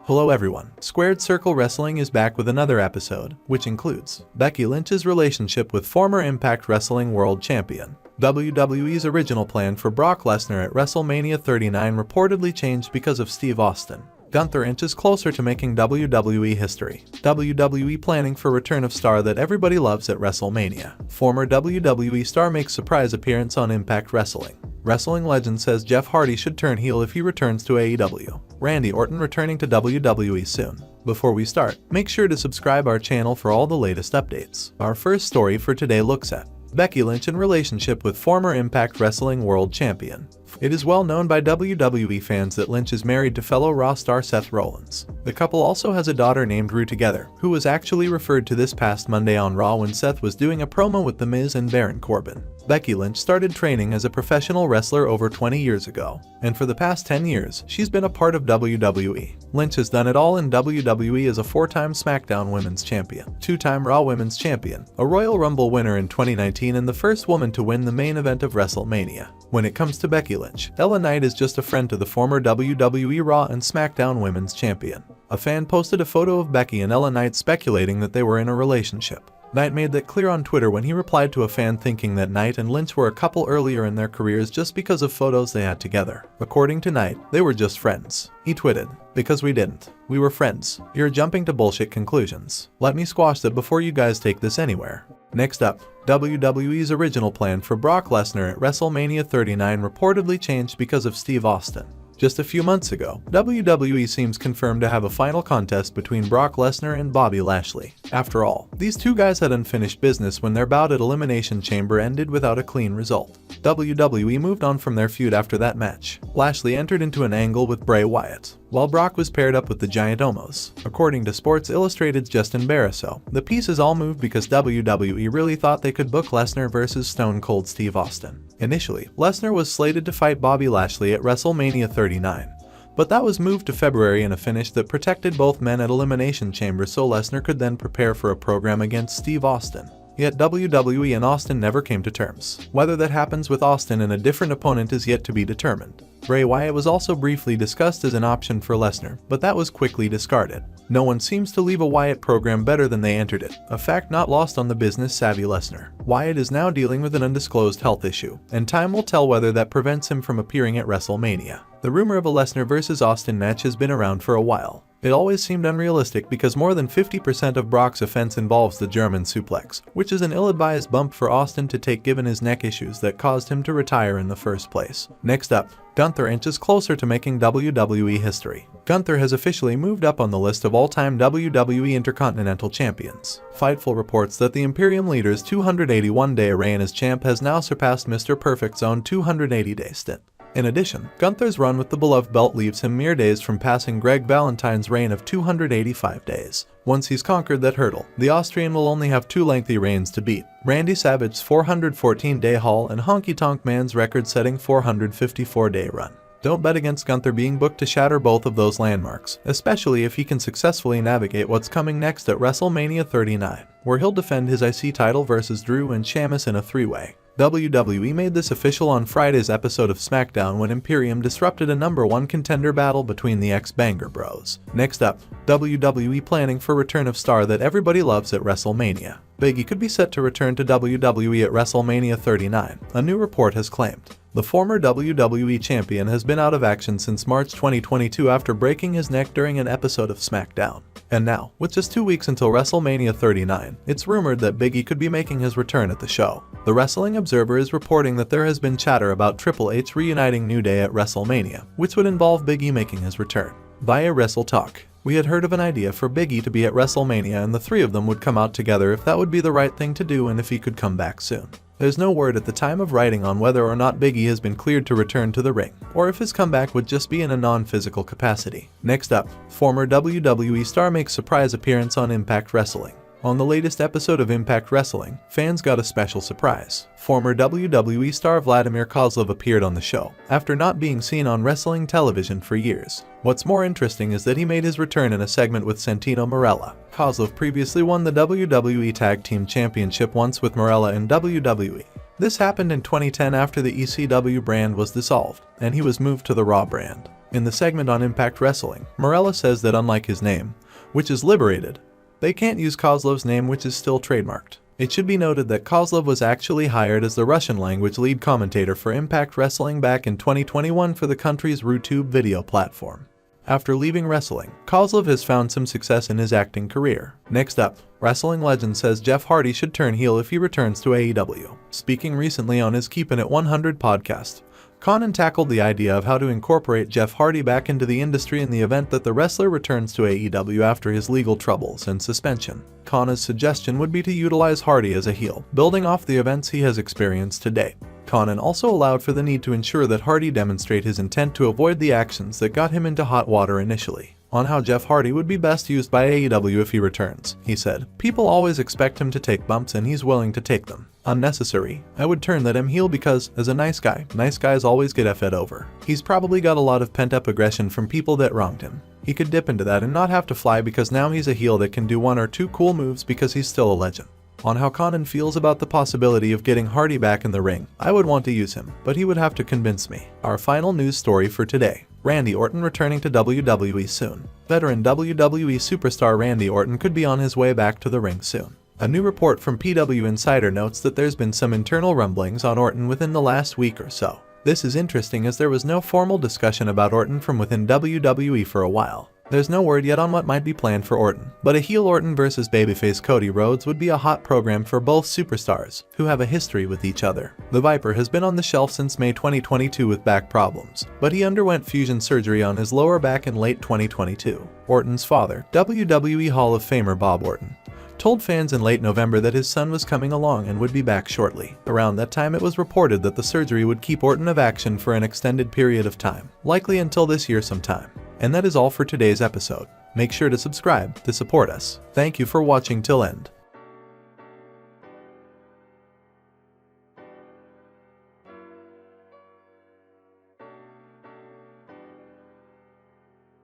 Hello everyone, SquaredCircle Wrestling is back with another episode, which includes Becky Lynch's relationship with former Impact Wrestling World Champion. WWE's original plan for Brock Lesnar at WrestleMania 39 reportedly changed because of Steve Austin. Gunther inches closer to making WWE history. WWE planning for return of star that everybody loves at WrestleMania. Former WWE star makes surprise appearance on Impact Wrestling. Wrestling legend says Jeff Hardy should turn heel if he returns to AEW. Randy Orton returning to WWE soon. Before we start, make sure to subscribe our channel for all the latest updates. Our first story for today looks at Becky Lynch in relationship with former Impact Wrestling World Champion. It is well known by WWE fans that Lynch is married to fellow Raw star Seth Rollins. The couple also has a daughter named Rue together, who was actually referred to this past Monday on Raw when Seth was doing a promo with The Miz and Baron Corbin. Becky Lynch started training as a professional wrestler over 20 years ago, and for the past 10 years, she's been a part of WWE. Lynch has done it all in WWE as a 4-time SmackDown Women's Champion, 2-time Raw Women's Champion, a Royal Rumble winner in 2019 and the first woman to win the main event of WrestleMania. When it comes to Becky Lynch, Ella Knight is just a friend to the former WWE Raw and SmackDown Women's Champion. A fan posted a photo of Becky and Ella Knight speculating that they were in a relationship. Knight made that clear on Twitter when he replied to a fan thinking that Knight and Lynch were a couple earlier in their careers just because of photos they had together. According to Knight, they were just friends. He tweeted, "Because we didn't. We were friends. You're jumping to bullshit conclusions. Let me squash that before you guys take this anywhere." Next up, WWE's original plan for Brock Lesnar at WrestleMania 39 reportedly changed because of Steve Austin. Just a few months ago, WWE seems confirmed to have a final contest between Brock Lesnar and Bobby Lashley. After all, these two guys had unfinished business when their bout at Elimination Chamber ended without a clean result. WWE moved on from their feud after that match. Lashley entered into an angle with Bray Wyatt, while Brock was paired up with the Giant Omos. According to Sports Illustrated's Justin Barrasso, the pieces all moved because WWE really thought they could book Lesnar versus Stone Cold Steve Austin. Initially, Lesnar was slated to fight Bobby Lashley at WrestleMania 39, but that was moved to February in a finish that protected both men at Elimination Chamber so Lesnar could then prepare for a program against Steve Austin. Yet WWE and Austin never came to terms. Whether that happens with Austin and a different opponent is yet to be determined. Bray Wyatt was also briefly discussed as an option for Lesnar, but that was quickly discarded. No one seems to leave a Wyatt program better than they entered it, a fact not lost on the business-savvy Lesnar. Wyatt is now dealing with an undisclosed health issue, and time will tell whether that prevents him from appearing at WrestleMania. The rumor of a Lesnar vs. Austin match has been around for a while. It always seemed unrealistic because more than 50% of Brock's offense involves the German suplex, which is an ill-advised bump for Austin to take given his neck issues that caused him to retire in the first place. Next up, Gunther inches closer to making WWE history. Gunther has officially moved up on the list of all-time WWE Intercontinental Champions. Fightful reports that the Imperium leader's 281-day reign as champ has now surpassed Mr. Perfect's own 280-day stint. In addition, Gunther's run with the beloved belt leaves him mere days from passing Greg Valentine's reign of 285 days. Once he's conquered that hurdle, the Austrian will only have 2 lengthy reigns to beat: Randy Savage's 414-day haul and Honky Tonk Man's record-setting 454-day run. Don't bet against Gunther being booked to shatter both of those landmarks, especially if he can successfully navigate what's coming next at WrestleMania 39, where he'll defend his IC title versus Drew and Sheamus in a 3-way. WWE made this official on Friday's episode of SmackDown when Imperium disrupted a #1 contender battle between the ex-Banger Bros. Next up, WWE planning for return of star that everybody loves at WrestleMania. Big E could be set to return to WWE at WrestleMania 39, a new report has claimed. The former WWE champion has been out of action since March 2022 after breaking his neck during an episode of SmackDown. And now, with just 2 weeks until WrestleMania 39, it's rumored that Big E could be making his return at the show. The Wrestling Observer is reporting that there has been chatter about Triple H reuniting New Day at WrestleMania, which would involve Big E making his return. Via Wrestle Talk, we had heard of an idea for Big E to be at WrestleMania and the 3 of them would come out together if that would be the right thing to do and if he could come back soon. There's no word at the time of writing on whether or not Big E has been cleared to return to the ring, or if his comeback would just be in a non-physical capacity. Next up, former WWE star makes surprise appearance on Impact Wrestling. On the latest episode of Impact Wrestling, fans got a special surprise. Former WWE star Vladimir Kozlov appeared on the show, after not being seen on wrestling television for years. What's more interesting is that he made his return in a segment with Santino Marella. Kozlov previously won the WWE Tag Team Championship once with Marella in WWE. This happened in 2010 after the ECW brand was dissolved, and he was moved to the Raw brand. In the segment on Impact Wrestling, Morella says that unlike his name, which is Liberated, they can't use Kozlov's name, which is still trademarked. It should be noted that Kozlov was actually hired as the Russian language lead commentator for Impact Wrestling back in 2021 for the country's RuTube video platform. After leaving wrestling, Kozlov has found some success in his acting career. Next up, wrestling legend says Jeff Hardy should turn heel if he returns to AEW. Speaking recently on his Keepin' It 100 podcast, Conan tackled the idea of how to incorporate Jeff Hardy back into the industry in the event that the wrestler returns to AEW after his legal troubles and suspension. Conan's suggestion would be to utilize Hardy as a heel, building off the events he has experienced to date. Conan also allowed for the need to ensure that Hardy demonstrate his intent to avoid the actions that got him into hot water initially. On how Jeff Hardy would be best used by AEW if he returns, he said, "People always expect him to take bumps and he's willing to take them. Unnecessary. I would turn that heel because, as a nice guys always get effed over. He's probably got a lot of pent-up aggression from people that wronged him. He could dip into that and not have to fly because now he's a heel that can do one or two cool moves because he's still a legend." On how Conan feels about the possibility of getting Hardy back in the ring, I would want to use him, but he would have to convince me. Our final news story for today. Randy Orton returning to WWE soon. Veteran WWE superstar Randy Orton could be on his way back to the ring soon. A new report from PW Insider notes that there's been some internal rumblings on Orton within the last week or so. This is interesting as there was no formal discussion about Orton from within WWE for a while. There's no word yet on what might be planned for Orton, but a heel Orton versus babyface Cody Rhodes would be a hot program for both superstars, who have a history with each other. The Viper has been on the shelf since May 2022 with back problems, but he underwent fusion surgery on his lower back in late 2022. Orton's father, WWE Hall of Famer Bob Orton, told fans in late November that his son was coming along and would be back shortly. Around that time it was reported that the surgery would keep Orton of action for an extended period of time, likely until this year sometime. And that is all for today's episode. Make sure to subscribe to support us. Thank you for watching till end.